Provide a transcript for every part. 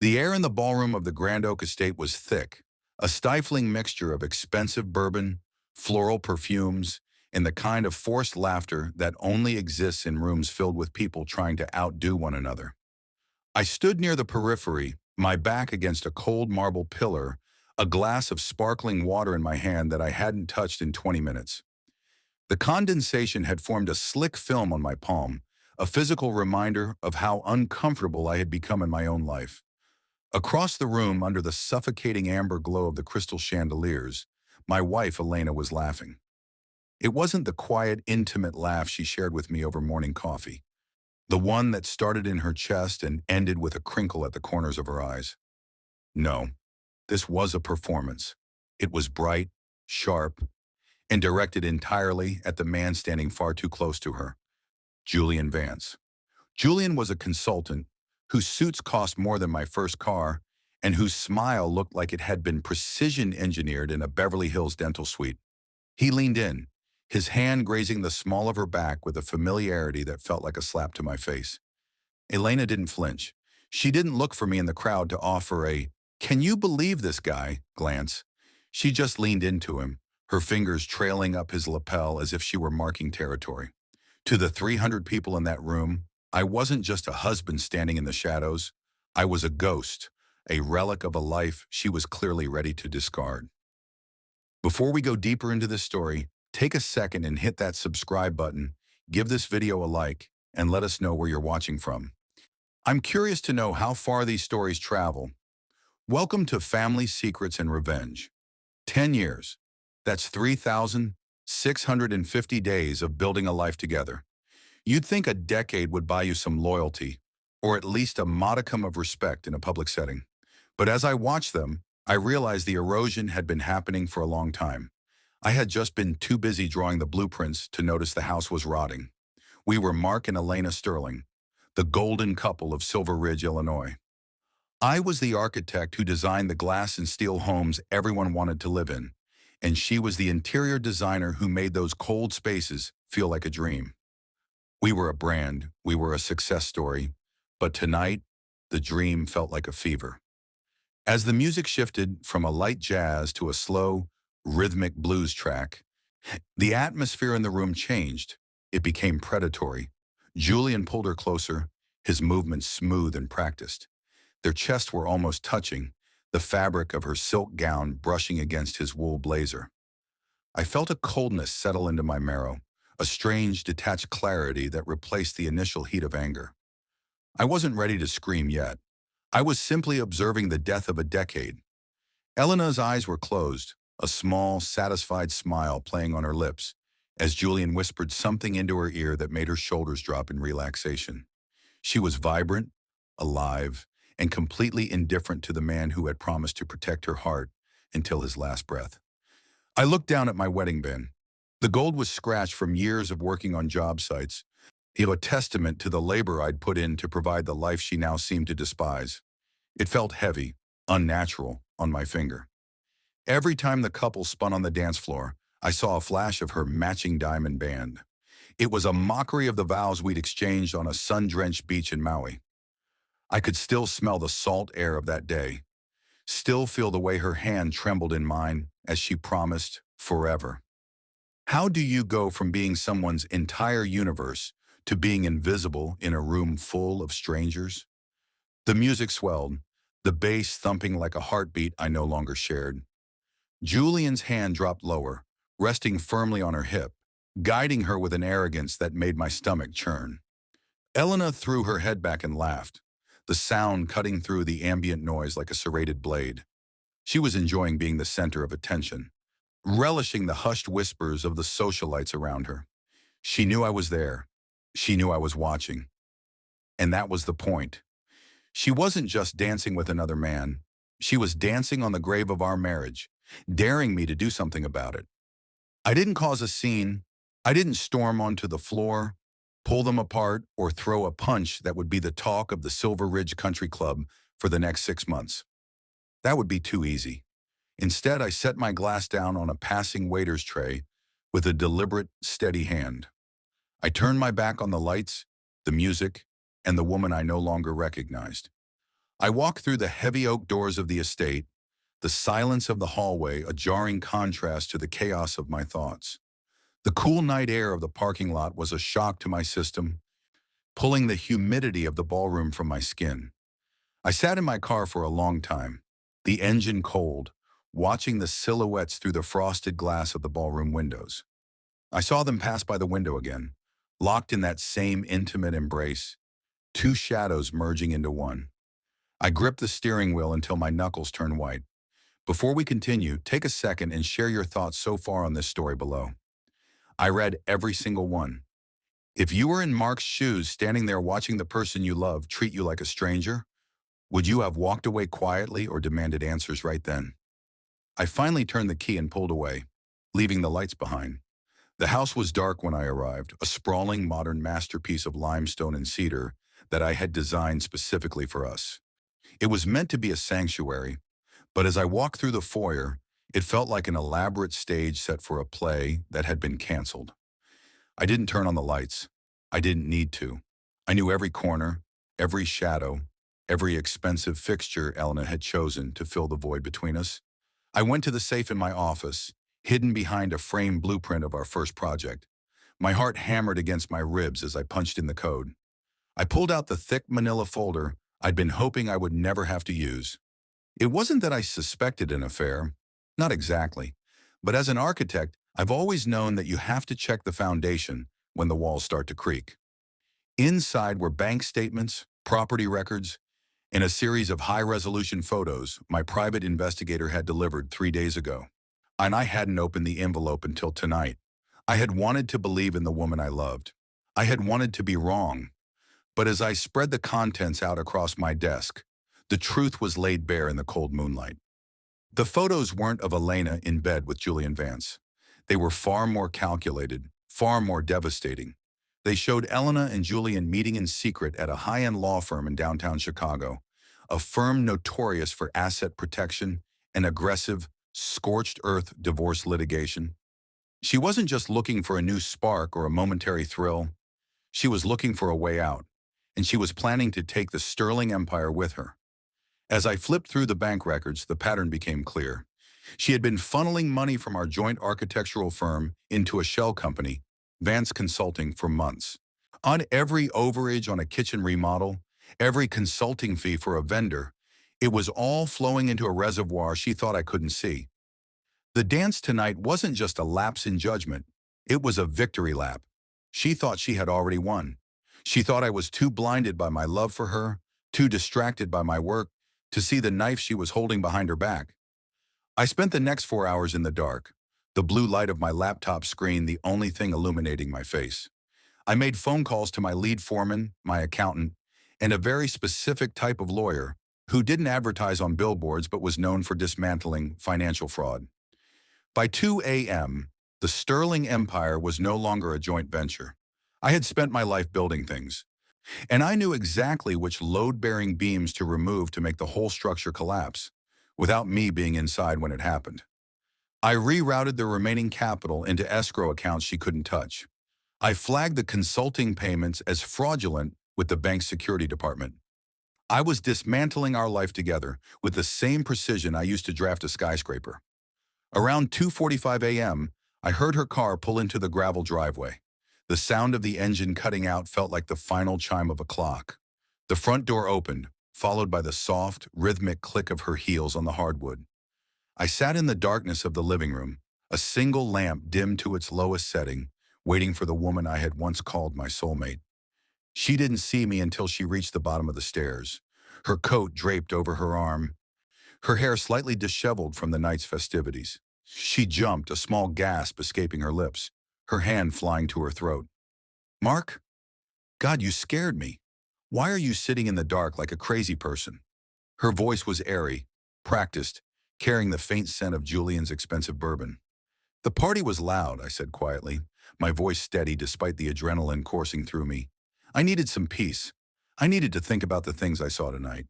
The air in the ballroom of the Grand Oak Estate was thick, a stifling mixture of expensive bourbon, floral perfumes, and the kind of forced laughter that only exists in rooms filled with people trying to outdo one another. I stood near the periphery, my back against a cold marble pillar, a glass of sparkling water in my hand that I hadn't touched in 20 minutes. The condensation had formed a slick film on my palm, a physical reminder of how uncomfortable I had become in my own life. Across the room, under the suffocating amber glow of the crystal chandeliers, my wife, Elena, was laughing. It wasn't the quiet, intimate laugh she shared with me over morning coffee, the one that started in her chest and ended with a crinkle at the corners of her eyes. No, this was a performance. It was bright, sharp, and directed entirely at the man standing far too close to her, Julian Vance. Julian was a consultant whose suits cost more than my first car and whose smile looked like it had been precision engineered in a Beverly Hills dental suite. He leaned in, his hand grazing the small of her back with a familiarity that felt like a slap to my face. Elena didn't flinch. She didn't look for me in the crowd to offer a, "Can you believe this guy?" glance. She just leaned into him, her fingers trailing up his lapel as if she were marking territory. To the 300 people in that room, I wasn't just a husband standing in the shadows. I was a ghost, a relic of a life she was clearly ready to discard. Before we go deeper into this story, take a second and hit that subscribe button, give this video a like, and let us know where you're watching from. I'm curious to know how far these stories travel. Welcome to Family Secrets and Revenge. 10 years. That's 3,650 days of building a life together. You'd think a decade would buy you some loyalty, or at least a modicum of respect in a public setting. But as I watched them, I realized the erosion had been happening for a long time. I had just been too busy drawing the blueprints to notice the house was rotting. We were Mark and Elena Sterling, the golden couple of Silver Ridge, Illinois. I was the architect who designed the glass and steel homes everyone wanted to live in, and she was the interior designer who made those cold spaces feel like a dream. We were a brand, we were a success story, but tonight, the dream felt like a fever. As the music shifted from a light jazz to a slow, rhythmic blues track, the atmosphere in the room changed. It became predatory. Julian pulled her closer, his movements smooth and practiced. Their chests were almost touching, the fabric of her silk gown brushing against his wool blazer. I felt a coldness settle into my marrow, a strange, detached clarity that replaced the initial heat of anger. I wasn't ready to scream yet. I was simply observing the death of a decade. Elena's eyes were closed, a small, satisfied smile playing on her lips, as Julian whispered something into her ear that made her shoulders drop in relaxation. She was vibrant, alive, and completely indifferent to the man who had promised to protect her heart until his last breath. I looked down at my wedding band. The gold was scratched from years of working on job sites, a testament to the labor I'd put in to provide the life she now seemed to despise. It felt heavy, unnatural, on my finger. Every time the couple spun on the dance floor, I saw a flash of her matching diamond band. It was a mockery of the vows we'd exchanged on a sun-drenched beach in Maui. I could still smell the salt air of that day, still feel the way her hand trembled in mine as she promised forever. How do you go from being someone's entire universe to being invisible in a room full of strangers? The music swelled, the bass thumping like a heartbeat I no longer shared. Julian's hand dropped lower, resting firmly on her hip, guiding her with an arrogance that made my stomach churn. Elena threw her head back and laughed, the sound cutting through the ambient noise like a serrated blade. She was enjoying being the center of attention, relishing the hushed whispers of the socialites around her. She knew I was there. She knew I was watching. And that was the point. She wasn't just dancing with another man. She was dancing on the grave of our marriage, daring me to do something about it. I didn't cause a scene. I didn't storm onto the floor, pull them apart, or throw a punch that would be the talk of the Silver Ridge Country Club for the next 6 months. That would be too easy. Instead, I set my glass down on a passing waiter's tray with a deliberate, steady hand. I turned my back on the lights, the music, and the woman I no longer recognized. I walked through the heavy oak doors of the estate, the silence of the hallway a jarring contrast to the chaos of my thoughts. The cool night air of the parking lot was a shock to my system, pulling the humidity of the ballroom from my skin. I sat in my car for a long time, the engine cold, watching the silhouettes through the frosted glass of the ballroom windows. I saw them pass by the window again, locked in that same intimate embrace, two shadows merging into one. I gripped the steering wheel until my knuckles turned white. Before we continue, take a second and share your thoughts so far on this story below. I read every single one. If you were in Mark's shoes, standing there watching the person you love treat you like a stranger, would you have walked away quietly or demanded answers right then? I finally turned the key and pulled away, leaving the lights behind. The house was dark when I arrived, a sprawling modern masterpiece of limestone and cedar that I had designed specifically for us. It was meant to be a sanctuary, but as I walked through the foyer, it felt like an elaborate stage set for a play that had been canceled. I didn't turn on the lights. I didn't need to. I knew every corner, every shadow, every expensive fixture Elena had chosen to fill the void between us. I went to the safe in my office, hidden behind a framed blueprint of our first project. My heart hammered against my ribs as I punched in the code. I pulled out the thick manila folder I'd been hoping I would never have to use. It wasn't that I suspected an affair, not exactly, but as an architect, I've always known that you have to check the foundation when the walls start to creak. Inside were bank statements, property records, and a series of high-resolution photos my private investigator had delivered 3 days ago. And I hadn't opened the envelope until tonight. I had wanted to believe in the woman I loved. I had wanted to be wrong. But as I spread the contents out across my desk, the truth was laid bare in the cold moonlight. The photos weren't of Elena in bed with Julian Vance. They were far more calculated, far more devastating. They showed Elena and Julian meeting in secret at a high-end law firm in downtown Chicago, a firm notorious for asset protection and aggressive, scorched earth divorce litigation. She wasn't just looking for a new spark or a momentary thrill. She was looking for a way out, and she was planning to take the sterling empire with her. As I flipped through the bank records, the pattern became clear. She had been funneling money from our joint architectural firm into a shell company, Vance Consulting, for months. On every overage on a kitchen remodel, every consulting fee for a vendor, it was all flowing into a reservoir she thought I couldn't see. The dance tonight wasn't just a lapse in judgment, it was a victory lap. She thought she had already won. She thought I was too blinded by my love for her, too distracted by my work, to see the knife she was holding behind her back. I spent the next 4 hours in the dark, the blue light of my laptop screen the only thing illuminating my face. I made phone calls to my lead foreman, my accountant, and a very specific type of lawyer who didn't advertise on billboards but was known for dismantling financial fraud. By 2 a.m., the Sterling Empire was no longer a joint venture. I had spent my life building things, and I knew exactly which load-bearing beams to remove to make the whole structure collapse, without me being inside when it happened. I rerouted the remaining capital into escrow accounts she couldn't touch. I flagged the consulting payments as fraudulent with the bank's security department. I was dismantling our life together with the same precision I used to draft a skyscraper. Around 2:45 a.m., I heard her car pull into the gravel driveway. The sound of the engine cutting out felt like the final chime of a clock. The front door opened, followed by the soft, rhythmic click of her heels on the hardwood. I sat in the darkness of the living room, a single lamp dimmed to its lowest setting, waiting for the woman I had once called my soulmate. She didn't see me until she reached the bottom of the stairs, her coat draped over her arm, her hair slightly disheveled from the night's festivities. She jumped, a small gasp escaping her lips, her hand flying to her throat. "Mark? God, you scared me. Why are you sitting in the dark like a crazy person?" Her voice was airy, practiced, carrying the faint scent of Julian's expensive bourbon. "The party was loud," I said quietly, my voice steady despite the adrenaline coursing through me. "I needed some peace. I needed to think about the things I saw tonight."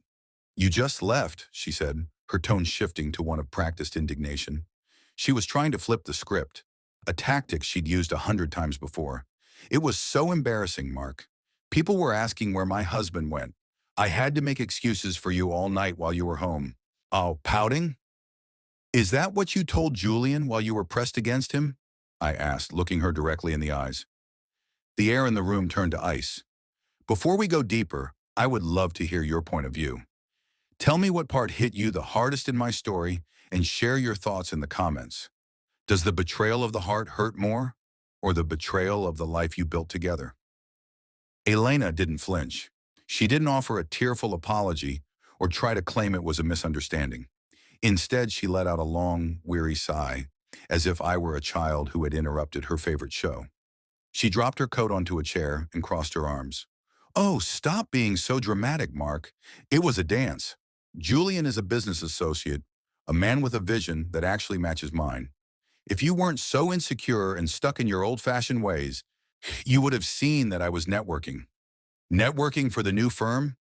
"You just left," she said, her tone shifting to one of practiced indignation. She was trying to flip the script, a tactic she'd used 100 times before. "It was so embarrassing, Mark. People were asking where my husband went. I had to make excuses for you all night while you were home. Oh, pouting? Is that what you told Julian while you were pressed against him? I asked, looking her directly in the eyes. The air in the room turned to ice. Before we go deeper, I would love to hear your point of view. Tell me what part hit you the hardest in my story and share your thoughts in the comments. Does the betrayal of the heart hurt more, or the betrayal of the life you built together? Elena didn't flinch. She didn't offer a tearful apology or try to claim it was a misunderstanding. Instead, she let out a long, weary sigh, as if I were a child who had interrupted her favorite show. She dropped her coat onto a chair and crossed her arms. Oh, stop being so dramatic, Mark. It was a dance. Julian is a business associate, a man with a vision that actually matches mine. If you weren't so insecure and stuck in your old-fashioned ways, you would have seen that I was networking. Networking for the new firm?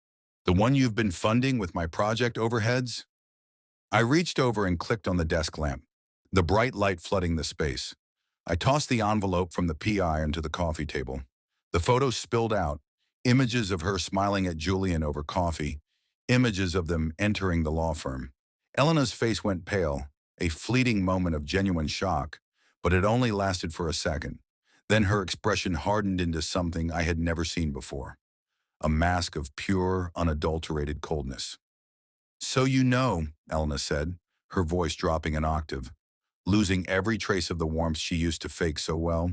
The one you've been funding with my project overheads? I reached over and clicked on the desk lamp, the bright light flooding the space. I tossed the envelope from the PI onto the coffee table. The photos spilled out, images of her smiling at Julian over coffee, images of them entering the law firm. Elena's face went pale, a fleeting moment of genuine shock, but it only lasted for a second. Then her expression hardened into something I had never seen before, a mask of pure, unadulterated coldness. So you know, Elena said, her voice dropping an octave, losing every trace of the warmth she used to fake so well.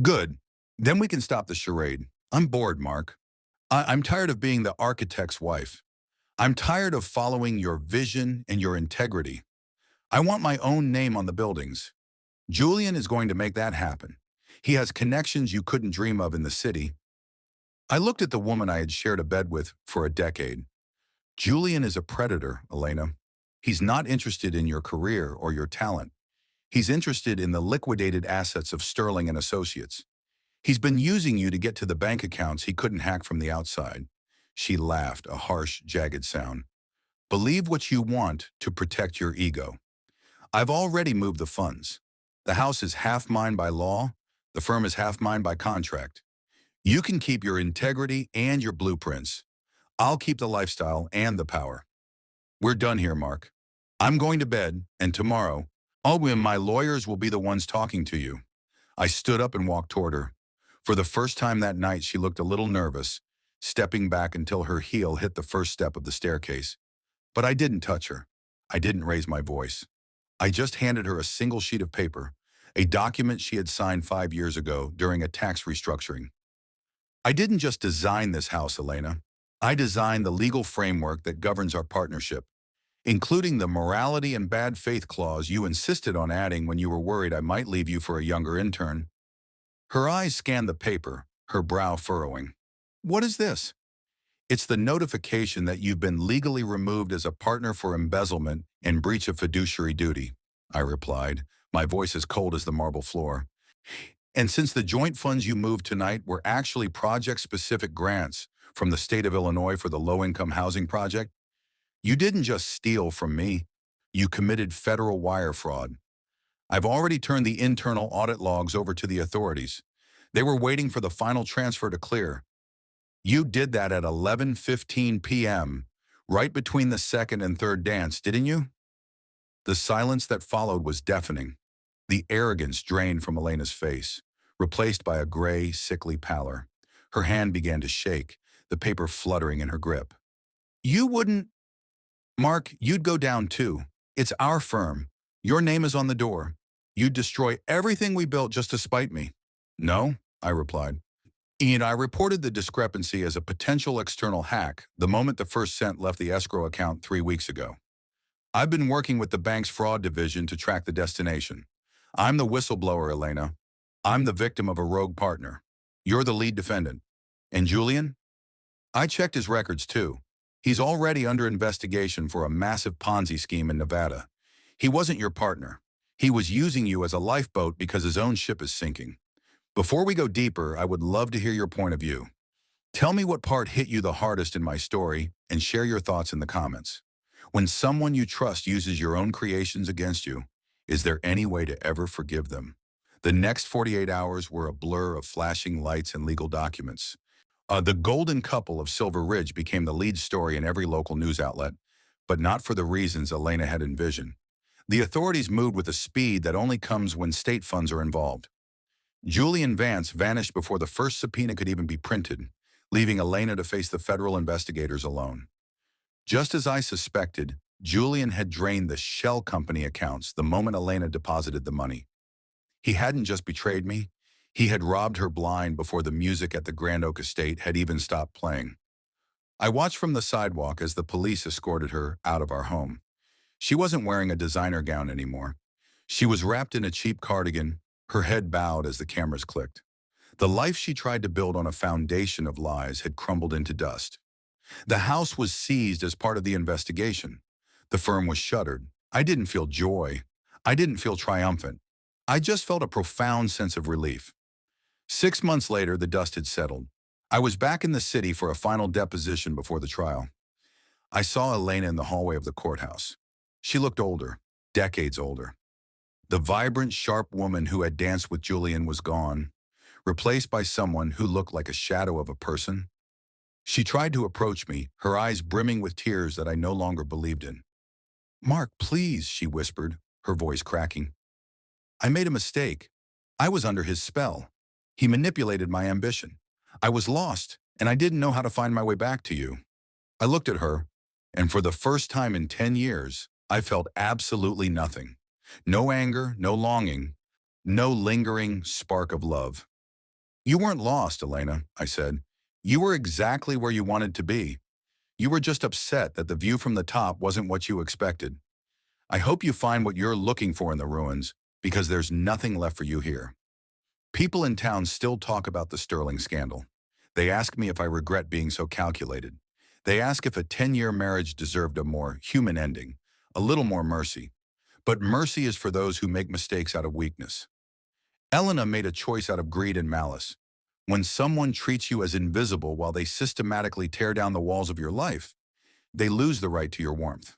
Good. Then we can stop the charade. I'm bored, Mark. I'm tired of being the architect's wife. I'm tired of following your vision and your integrity. I want my own name on the buildings. Julian is going to make that happen. He has connections you couldn't dream of in the city. I looked at the woman I had shared a bed with for a decade. Julian is a predator, Elena. He's not interested in your career or your talent. He's interested in the liquidated assets of Sterling and Associates. He's been using you to get to the bank accounts he couldn't hack from the outside. She laughed, a harsh, jagged sound. Believe what you want to protect your ego. I've already moved the funds. The house is half mine by law. The firm is half mine by contract. You can keep your integrity and your blueprints. I'll keep the lifestyle and the power. We're done here, Mark. I'm going to bed, and tomorrow, my lawyers will be the ones talking to you. I stood up and walked toward her. For the first time that night, she looked a little nervous, stepping back until her heel hit the first step of the staircase. But I didn't touch her. I didn't raise my voice. I just handed her a single sheet of paper, a document she had signed 5 years ago during a tax restructuring. I didn't just design this house, Elena. I designed the legal framework that governs our partnership, including the morality and bad faith clause you insisted on adding when you were worried I might leave you for a younger intern. Her eyes scanned the paper, her brow furrowing. What is this? It's the notification that you've been legally removed as a partner for embezzlement and breach of fiduciary duty, I replied, my voice as cold as the marble floor. And since the joint funds you moved tonight were actually project-specific grants from the state of Illinois for the low-income housing project, you didn't just steal from me, you committed federal wire fraud. I've already turned the internal audit logs over to the authorities. They were waiting for the final transfer to clear. You did that at 11:15 p.m., right between the second and third dance, didn't you? The silence that followed was deafening. The arrogance drained from Elena's face, replaced by a gray, sickly pallor. Her hand began to shake, the paper fluttering in her grip. You wouldn't... Mark, you'd go down too. It's our firm. Your name is on the door. You'd destroy everything we built just to spite me. No, I replied. Ian, I reported the discrepancy as a potential external hack the moment the first cent left the escrow account 3 weeks ago. I've been working with the bank's fraud division to track the destination. I'm the whistleblower, Elena. I'm the victim of a rogue partner. You're the lead defendant. And Julian? I checked his records too. He's already under investigation for a massive Ponzi scheme in Nevada. He wasn't your partner. He was using you as a lifeboat because his own ship is sinking. Before we go deeper, I would love to hear your point of view. Tell me what part hit you the hardest in my story and share your thoughts in the comments. When someone you trust uses your own creations against you, is there any way to ever forgive them? The next 48 hours were a blur of flashing lights and legal documents. The golden couple of Silver Ridge became the lead story in every local news outlet, but not for the reasons Elena had envisioned. The authorities moved with a speed that only comes when state funds are involved. Julian Vance vanished before the first subpoena could even be printed, leaving Elena to face the federal investigators alone. Just as I suspected, Julian had drained the shell company accounts the moment Elena deposited the money. He hadn't just betrayed me, he had robbed her blind before the music at the Grand Oak estate had even stopped playing. I watched from the sidewalk as the police escorted her out of our home. She wasn't wearing a designer gown anymore. She was wrapped in a cheap cardigan, her head bowed as the cameras clicked. The life she tried to build on a foundation of lies had crumbled into dust. The house was seized as part of the investigation. The firm was shuttered. I didn't feel joy. I didn't feel triumphant. I just felt a profound sense of relief. 6 months later, the dust had settled. I was back in the city for a final deposition before the trial. I saw Elena in the hallway of the courthouse. She looked older, decades older. The vibrant, sharp woman who had danced with Julian was gone, replaced by someone who looked like a shadow of a person. She tried to approach me, her eyes brimming with tears that I no longer believed in. "Mark, please," she whispered, her voice cracking. "I made a mistake. I was under his spell. He manipulated my ambition. I was lost, and I didn't know how to find my way back to you." I looked at her, and for the first time in 10 years, I felt absolutely nothing. No anger, no longing, no lingering spark of love. "You weren't lost, Elena," I said. "You were exactly where you wanted to be. You were just upset that the view from the top wasn't what you expected. I hope you find what you're looking for in the ruins, because there's nothing left for you here." People in town still talk about the Sterling scandal. They ask me if I regret being so calculated. They ask if a 10-year marriage deserved a more human ending, a little more mercy. But mercy is for those who make mistakes out of weakness. Elena made a choice out of greed and malice. When someone treats you as invisible while they systematically tear down the walls of your life, they lose the right to your warmth.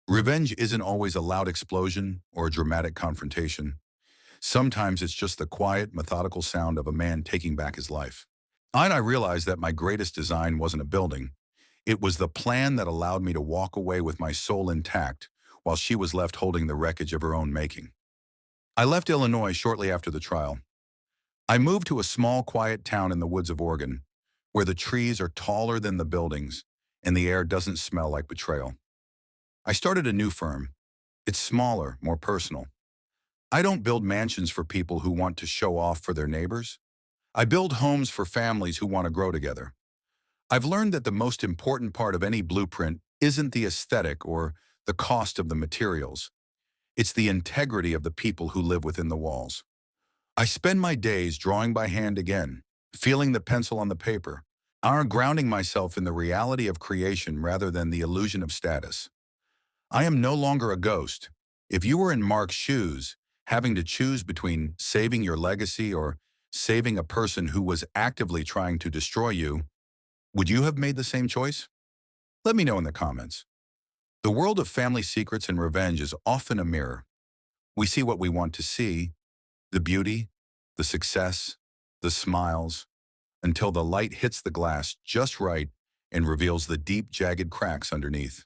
Revenge isn't always a loud explosion or a dramatic confrontation. Sometimes it's just the quiet, methodical sound of a man taking back his life. And I realized that my greatest design wasn't a building. It was the plan that allowed me to walk away with my soul intact while she was left holding the wreckage of her own making. I left Illinois shortly after the trial. I moved to a small, quiet town in the woods of Oregon, where the trees are taller than the buildings and the air doesn't smell like betrayal. I started a new firm. It's smaller, more personal. I don't build mansions for people who want to show off for their neighbors. I build homes for families who want to grow together. I've learned that the most important part of any blueprint isn't the aesthetic or the cost of the materials. It's the integrity of the people who live within the walls. I spend my days drawing by hand again, feeling the pencil on the paper, grounding myself in the reality of creation rather than the illusion of status. I am no longer a ghost. If you were in Mark's shoes, having to choose between saving your legacy or saving a person who was actively trying to destroy you, would you have made the same choice? Let me know in the comments. The world of family secrets and revenge is often a mirror. We see what we want to see, the beauty, the success, the smiles, until the light hits the glass just right and reveals the deep, jagged cracks underneath.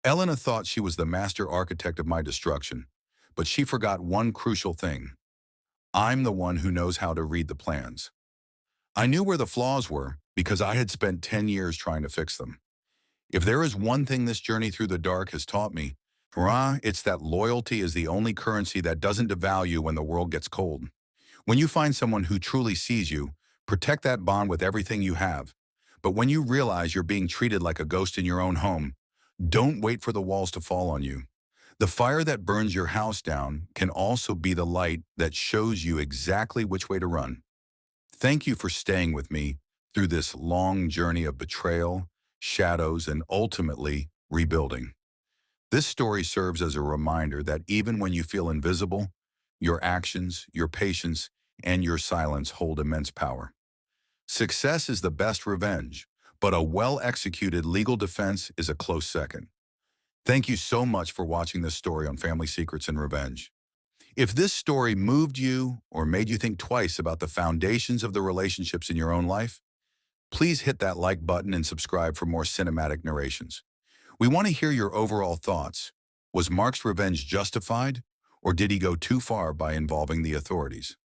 Elena thought she was the master architect of my destruction, but she forgot one crucial thing. I'm the one who knows how to read the plans. I knew where the flaws were because I had spent 10 years trying to fix them. If there is one thing this journey through the dark has taught me, it's that loyalty is the only currency that doesn't devalue when the world gets cold. When you find someone who truly sees you, protect that bond with everything you have. But when you realize you're being treated like a ghost in your own home, don't wait for the walls to fall on you. The fire that burns your house down can also be the light that shows you exactly which way to run. Thank you for staying with me through this long journey of betrayal, shadows, and ultimately rebuilding. This story serves as a reminder that even when you feel invisible, your actions, your patience, and your silence hold immense power. Success is the best revenge, but a well-executed legal defense is a close second. Thank you so much for watching this story on Family Secrets and Revenge. If this story moved you or made you think twice about the foundations of the relationships in your own life, Please hit that like button and subscribe for more cinematic narrations. We want to hear your overall thoughts. Was Mark's revenge justified, or did he go too far by involving the authorities?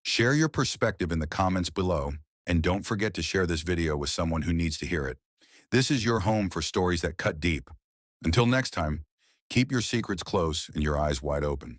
Share your perspective in the comments below, and don't forget to share this video with someone who needs to hear it. This is your home for stories that cut deep. Until next time, keep your secrets close and your eyes wide open.